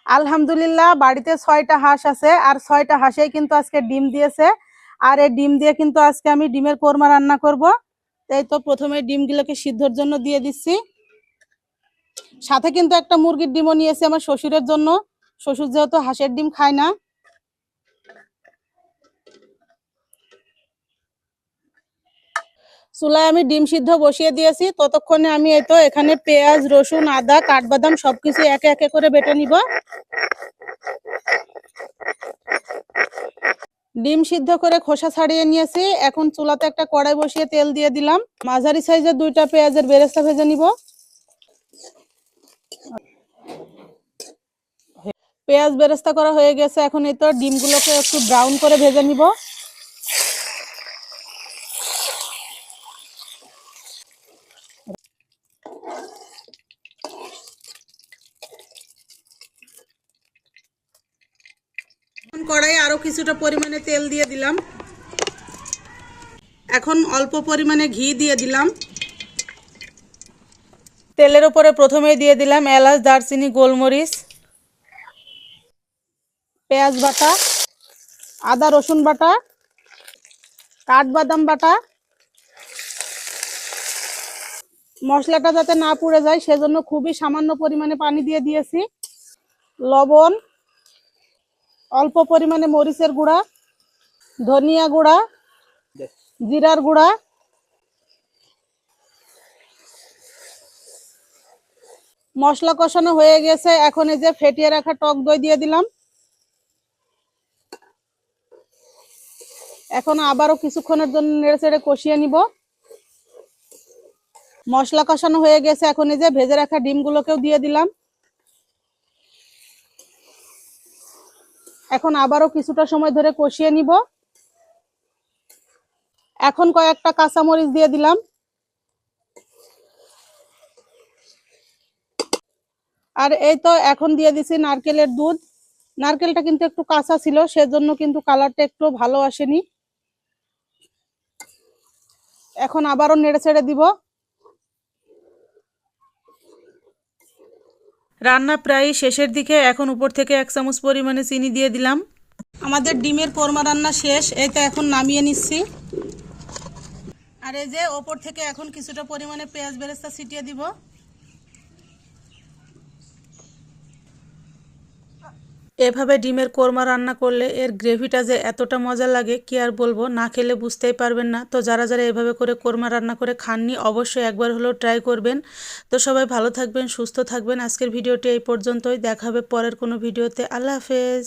আলহামদুলিল্লাহ বাড়িতে 6টা হাঁস আছে আর 6টা হাঁসেই কিন্তু আজকে ডিম দিয়েছে। আর এই ডিম দিয়ে কিন্তু আজকে আমি ডিমের কোরমা রান্না করব। তাই তো প্রথমে ডিমগুলোকে সিদ্ধর জন্য দিয়ে দিচ্ছি। সাথে কিন্তু একটা মুরগির ডিমও নিয়েছি আমার শ্বশুরের জন্য। শ্বশুর যেহেতু হাঁসের ডিম খায় না। চুলায় আমি ডিম সিদ্ধ বসিয়ে দিয়েছি, ততক্ষণে আমি এই তো এখানে পেঁয়াজ, রসুন, আদা, কাঠবাদাম সবকিছু একে একে করে বেটে নিব। ডিম সিদ্ধ করে খোসা ছাড়িয়ে নিয়েছি। এখন চুলাতে একটা কড়াই বসিয়ে তেল দিয়ে দিলাম। মাঝারি সাইজের 2টা পেঁয়াজের বেরেস্তা ভেজে নিব। পেঁয়াজ বেরেস্তা করা হয়ে গেছে, এখন এই তো ডিমগুলোকে একটু ব্রাউন করে ভেজে নিব। কড়াইয়ে আরো কিছুটা পরিমাণে তেল দিয়ে দিলাম। এখন অল্প পরিমাণে ঘি দিয়ে দিলাম। তেলের উপরে প্রথমেই দিয়ে দিলাম এলাচ, দারচিনি, গোলমরিচ, পেঁয়াজ বাটা, আদা রসুন বাটা, কাঠবাদাম বাটা। মশলাটা যাতে না পুড়ে যায় সেজন্য খুবই সামান্য পরিমাণে পানি দিয়ে দিয়েছি। লবণ, অল্প পরিমাণে মরিচের গুঁড়া, ধনিয়া গুঁড়া, জিরার গুঁড়া, মশলা কষানো হয়ে গেছে। এখন এই যে ফেটিয়ে রাখা টক দই দিয়ে দিলাম। এখন আবারও কিছুক্ষণের জন্য নেড়েচেড়ে কষিয়ে নিব। মশলা কষানো হয়ে গেছে, এখন এই যে ভেজে রাখা ডিমগুলোকেও দিয়ে দিলাম। এখন আবারও কিছুটা সময় ধরে কষিয়ে নিব। এখন কয়েকটা কাঁচামরিচ দিয়ে দিলাম। আর এই তো এখন দিয়ে দিছি নারকেলের দুধ। নারকেলটা কিন্তু একটু কাঁচা ছিল, সেজন্য কিন্তু কালারটা একটু ভালো আসেনি। এখন আবারও নেড়েচেড়ে দিব। রান্না প্রায় শেষের দিকে, এখন উপর থেকে 1 চামচ পরিমাণে চিনি দিয়ে দিলাম। আমাদের ডিমের কোরমা রান্না শেষ, এই তো এখন নামিয়ে নিচ্ছি। আর এই যে ওপর থেকে এখন কিছুটা পরিমাণে পেঁয়াজ বেরেস্তা ছিটিয়ে দিব। এভাবে ডিমের কোরমা রান্না করলে এর গ্রেভিটা যে এতটা মজা লাগে কি আর বলবো, না খেলে বুঝতেই পারবেন না। তো যারা যারা এভাবে করে কোরমা রান্না করে খাননি অবশ্যই একবার হলেও ট্রাই করবেন। তো সবাই ভালো থাকবেন, সুস্থ থাকবেন। আজকের ভিডিওটি এই পর্যন্তই, দেখা হবে পরের কোনো ভিডিওতে। আল্লাহ হাফেজ।